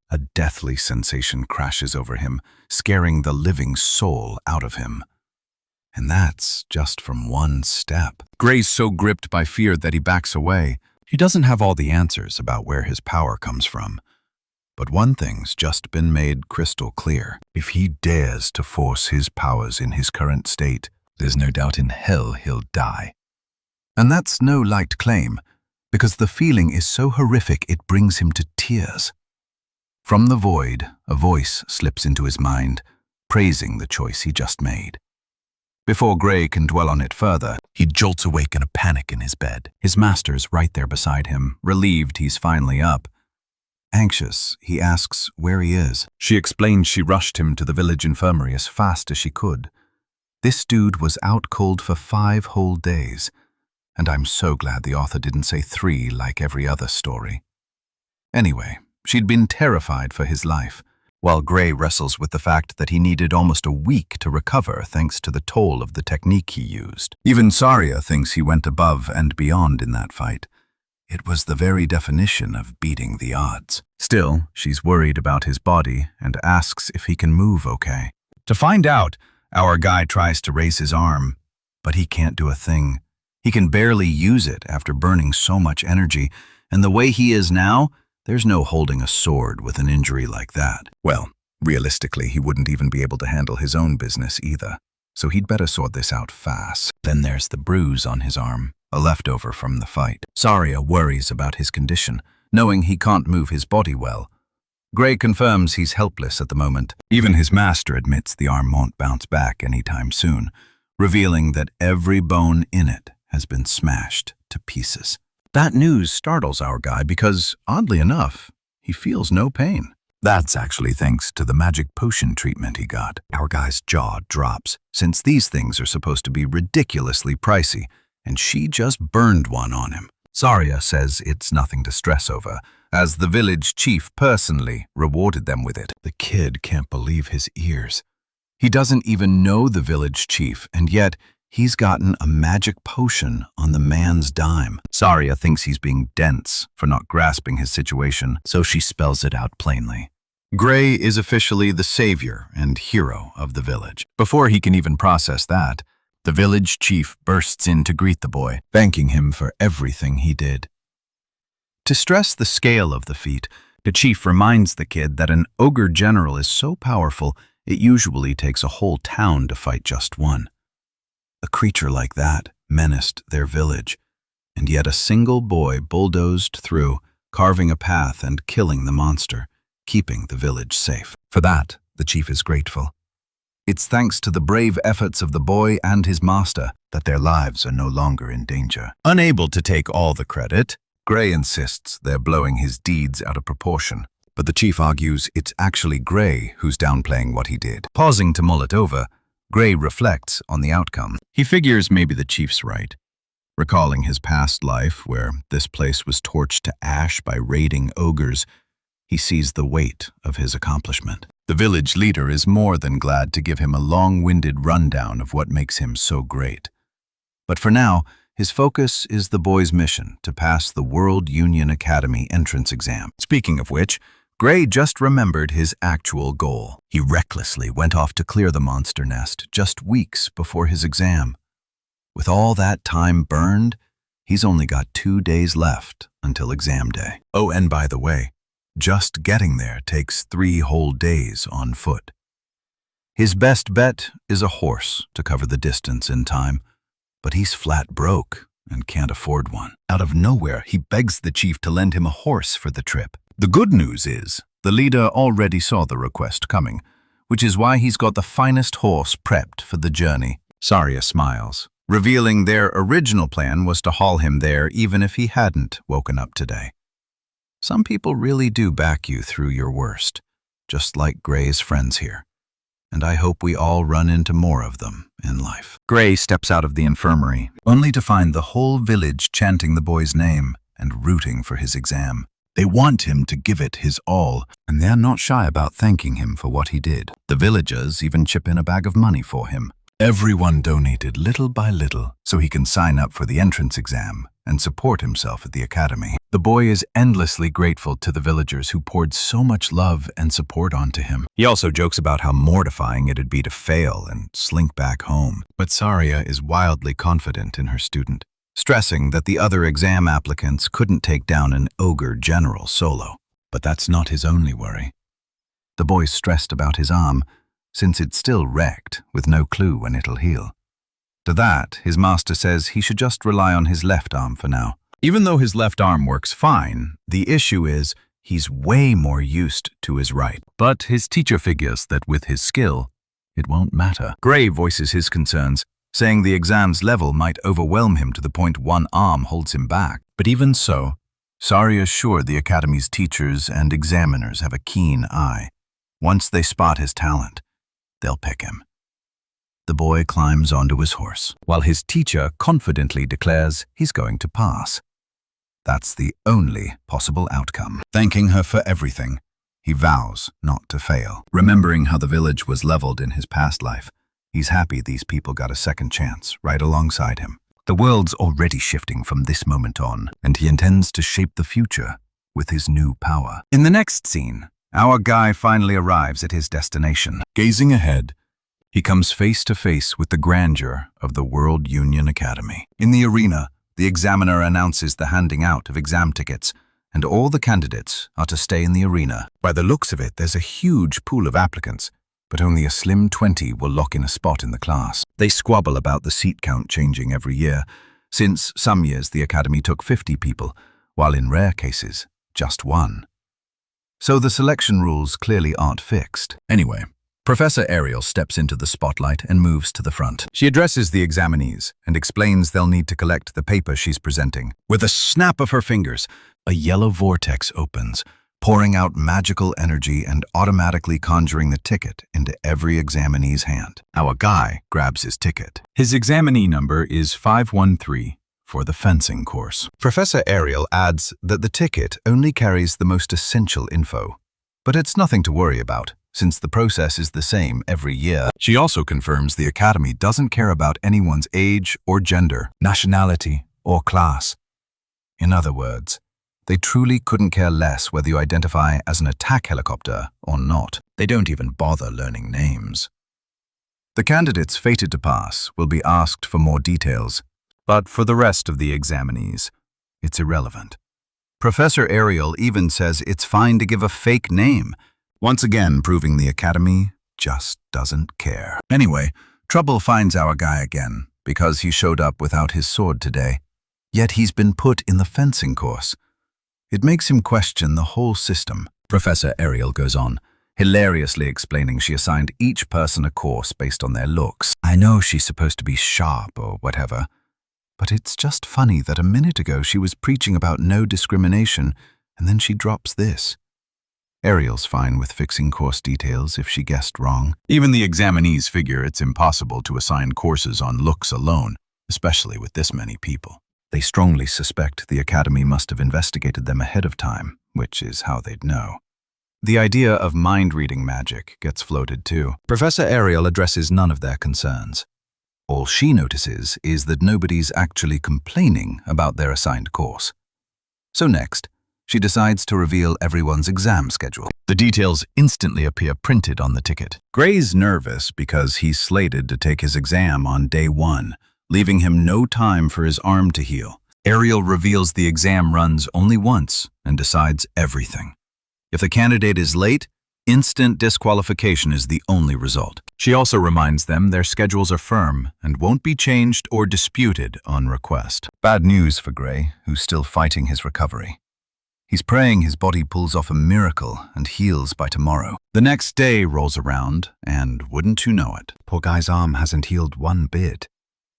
a deathly sensation crashes over him, scaring the living soul out of him. And that's just from one step. Gray's so gripped by fear that he backs away. He doesn't have all the answers about where his power comes from. But one thing's just been made crystal clear. If he dares to force his powers in his current state, there's no doubt in hell he'll die. And that's no light claim, because the feeling is so horrific it brings him to tears. From the void, a voice slips into his mind, praising the choice he just made. Before Gray can dwell on it further, he jolts awake in a panic in his bed. His master's right there beside him, relieved he's finally up. Anxious, he asks where he is. She explains she rushed him to the village infirmary as fast as she could. This dude was out cold for 5 whole days, and I'm so glad the author didn't say 3 like every other story. Anyway, she'd been terrified for his life, while Gray wrestles with the fact that he needed almost a week to recover thanks to the toll of the technique he used. Even Saria thinks he went above and beyond in that fight. It was the very definition of beating the odds. Still, she's worried about his body and asks if he can move okay. To find out, our guy tries to raise his arm, but he can't do a thing. He can barely use it after burning so much energy, and the way he is now, there's no holding a sword with an injury like that. Well, realistically, he wouldn't even be able to handle his own business either, so he'd better sort this out fast. Then there's the bruise on his arm, a leftover from the fight. Saria worries about his condition, knowing he can't move his body well. Gray confirms he's helpless at the moment. Even his master admits the arm won't bounce back anytime soon, revealing that every bone in it has been smashed to pieces. That news startles our guy because, oddly enough, he feels no pain. That's actually thanks to the magic potion treatment he got. Our guy's jaw drops, since these things are supposed to be ridiculously pricey, and she just burned one on him. Saria says it's nothing to stress over, as the village chief personally rewarded them with it. The kid can't believe his ears. He doesn't even know the village chief, and yet he's gotten a magic potion on the man's dime. Saria thinks he's being dense for not grasping his situation, so she spells it out plainly. Gray is officially the savior and hero of the village. Before he can even process that, the village chief bursts in to greet the boy, thanking him for everything he did. To stress the scale of the feat, the chief reminds the kid that an ogre general is so powerful it usually takes a whole town to fight just one. A creature like that menaced their village, and yet a single boy bulldozed through, carving a path and killing the monster, keeping the village safe. For that, the chief is grateful. It's thanks to the brave efforts of the boy and his master that their lives are no longer in danger. Unable to take all the credit, Gray insists they're blowing his deeds out of proportion, but the chief argues it's actually Gray who's downplaying what he did. Pausing to mull it over, Gray reflects on the outcome. He figures maybe the chief's right. Recalling his past life, where this place was torched to ash by raiding ogres, he sees the weight of his accomplishment. The village leader is more than glad to give him a long-winded rundown of what makes him so great. But for now, his focus is the boy's mission to pass the World Union Academy entrance exam. Speaking of which, Gray just remembered his actual goal. He recklessly went off to clear the monster nest just weeks before his exam. With all that time burned, he's only got 2 days left until exam day. Oh, and by the way, just getting there takes 3 whole days on foot. His best bet is a horse to cover the distance in time, but he's flat broke and can't afford one. Out of nowhere, he begs the chief to lend him a horse for the trip. The good news is, the leader already saw the request coming, which is why he's got the finest horse prepped for the journey. Saria smiles, revealing their original plan was to haul him there even if he hadn't woken up today. Some people really do back you through your worst, just like Gray's friends here. And I hope we all run into more of them in life. Gray steps out of the infirmary, only to find the whole village chanting the boy's name and rooting for his exam. They want him to give it his all, and they're not shy about thanking him for what he did. The villagers even chip in a bag of money for him. Everyone donated little by little so he can sign up for the entrance exam and support himself at the academy. The boy is endlessly grateful to the villagers who poured so much love and support onto him. He also jokes about how mortifying it'd be to fail and slink back home. But Saria is wildly confident in her student, stressing that the other exam applicants couldn't take down an ogre general solo. But that's not his only worry. The boy's stressed about his arm, since it's still wrecked with no clue when it'll heal. To that, his master says he should just rely on his left arm for now. Even though his left arm works fine, the issue is he's way more used to his right. But his teacher figures that with his skill, it won't matter. Gray voices his concerns, saying the exam's level might overwhelm him to the point one arm holds him back. But even so, Saria's sure the academy's teachers and examiners have a keen eye. Once they spot his talent, they'll pick him. The boy climbs onto his horse, while his teacher confidently declares he's going to pass. That's the only possible outcome. Thanking her for everything, he vows not to fail. Remembering how the village was leveled in his past life, he's happy these people got a second chance right alongside him. The world's already shifting from this moment on, and he intends to shape the future with his new power. In the next scene, our guy finally arrives at his destination. Gazing ahead, he comes face to face with the grandeur of the World Union Academy. In the arena, the examiner announces the handing out of exam tickets, and all the candidates are to stay in the arena. By the looks of it, there's a huge pool of applicants, but only a slim 20 will lock in a spot in the class. They squabble about the seat count changing every year, since some years the academy took 50 people, while in rare cases, just 1. So the selection rules clearly aren't fixed. Anyway, Professor Ariel steps into the spotlight and moves to the front. She addresses the examinees and explains they'll need to collect the paper she's presenting. With a snap of her fingers, a yellow vortex opens, pouring out magical energy and automatically conjuring the ticket into every examinee's hand. Our guy grabs his ticket. His examinee number is 513 for the fencing course. Professor Ariel adds that the ticket only carries the most essential info, but it's nothing to worry about, since the process is the same every year. She also confirms the academy doesn't care about anyone's age or gender, nationality or class. In other words, they truly couldn't care less whether you identify as an attack helicopter or not. They don't even bother learning names. The candidates fated to pass will be asked for more details, but for the rest of the examinees, it's irrelevant. Professor Ariel even says it's fine to give a fake name, once again proving the Academy just doesn't care. Anyway, trouble finds our guy again, because he showed up without his sword today. Yet he's been put in the fencing course. It makes him question the whole system. Professor Ariel goes on, hilariously explaining she assigned each person a course based on their looks. I know she's supposed to be sharp or whatever, but it's just funny that a minute ago she was preaching about no discrimination, and then she drops this. Ariel's fine with fixing course details if she guessed wrong. Even the examinees figure it's impossible to assign courses on looks alone, especially with this many people. They strongly suspect the Academy must have investigated them ahead of time, which is how they'd know. The idea of mind-reading magic gets floated too. Professor Ariel addresses none of their concerns. All she notices is that nobody's actually complaining about their assigned course. So next, she decides to reveal everyone's exam schedule. The details instantly appear printed on the ticket. Gray's nervous because he's slated to take his exam on day 1, leaving him no time for his arm to heal. Ariel reveals the exam runs only once and decides everything. If the candidate is late, instant disqualification is the only result. She also reminds them their schedules are firm and won't be changed or disputed on request. Bad news for Gray, who's still fighting his recovery. He's praying his body pulls off a miracle and heals by tomorrow. The next day rolls around, and wouldn't you know it, poor guy's arm hasn't healed one bit.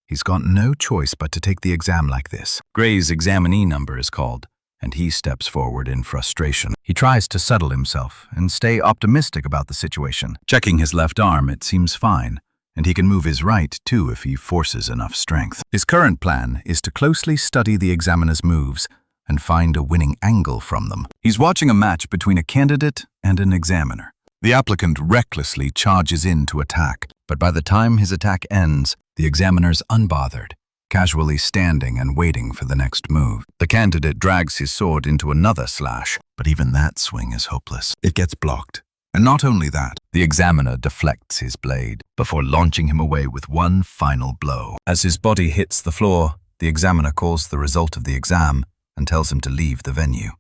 He's got no choice but to take the exam like this. Gray's examinee number is called, and he steps forward in frustration. He tries to settle himself and stay optimistic about the situation. Checking his left arm, it seems fine, and he can move his right too if he forces enough strength. His current plan is to closely study the examiner's moves and find a winning angle from them. He's watching a match between a candidate and an examiner. The applicant recklessly charges in to attack, but by the time his attack ends, the examiner's unbothered, casually standing and waiting for the next move. The candidate drags his sword into another slash, but even that swing is hopeless. It gets blocked. And not only that, the examiner deflects his blade before launching him away with one final blow. As his body hits the floor, the examiner calls the result of the exam and tells him to leave the venue.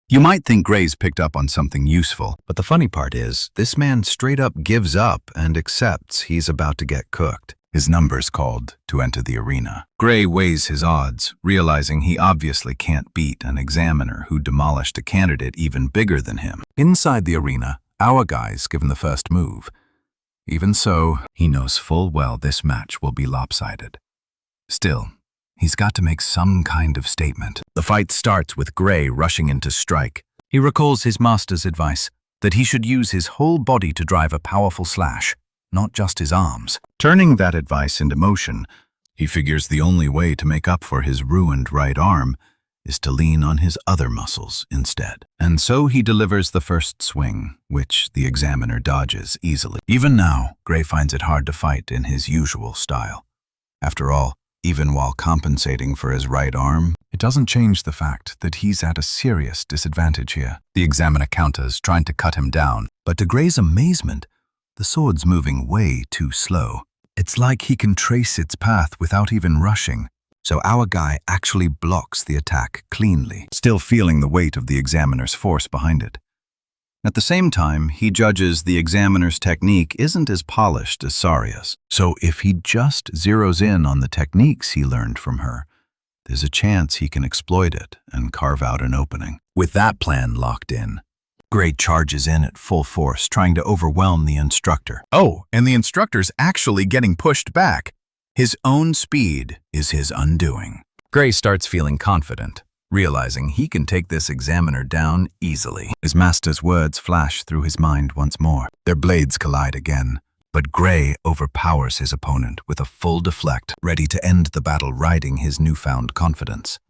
You might think Gray's picked up on something useful, but the funny part is, this man straight up gives up and accepts he's about to get cooked. His number's called to enter the arena. Gray weighs his odds, realizing he obviously can't beat an examiner who demolished a candidate even bigger than him. Inside the arena, our guy's given the first move. Even so, he knows full well this match will be lopsided. Still, he's got to make some kind of statement. The fight starts with Gray rushing in to strike. He recalls his master's advice, that he should use his whole body to drive a powerful slash, not just his arms. Turning that advice into motion, he figures the only way to make up for his ruined right arm is to lean on his other muscles instead. And so he delivers the first swing, which the examiner dodges easily. Even now, Gray finds it hard to fight in his usual style. After all, even while compensating for his right arm, it doesn't change the fact that he's at a serious disadvantage here. The examiner counters, trying to cut him down, but to Gray's amazement, the sword's moving way too slow. It's like he can trace its path without even rushing, so our guy actually blocks the attack cleanly, still feeling the weight of the examiner's force behind it. At the same time, he judges the examiner's technique isn't as polished as Saria's, so if he just zeroes in on the techniques he learned from her, there's a chance he can exploit it and carve out an opening. With that plan locked in, Gray charges in at full force, trying to overwhelm the instructor. Oh, and the instructor's actually getting pushed back. His own speed is his undoing. Gray starts feeling confident, realizing he can take this examiner down easily. His master's words flash through his mind once more. Their blades collide again, but Gray overpowers his opponent with a full deflect, ready to end the battle riding his newfound confidence.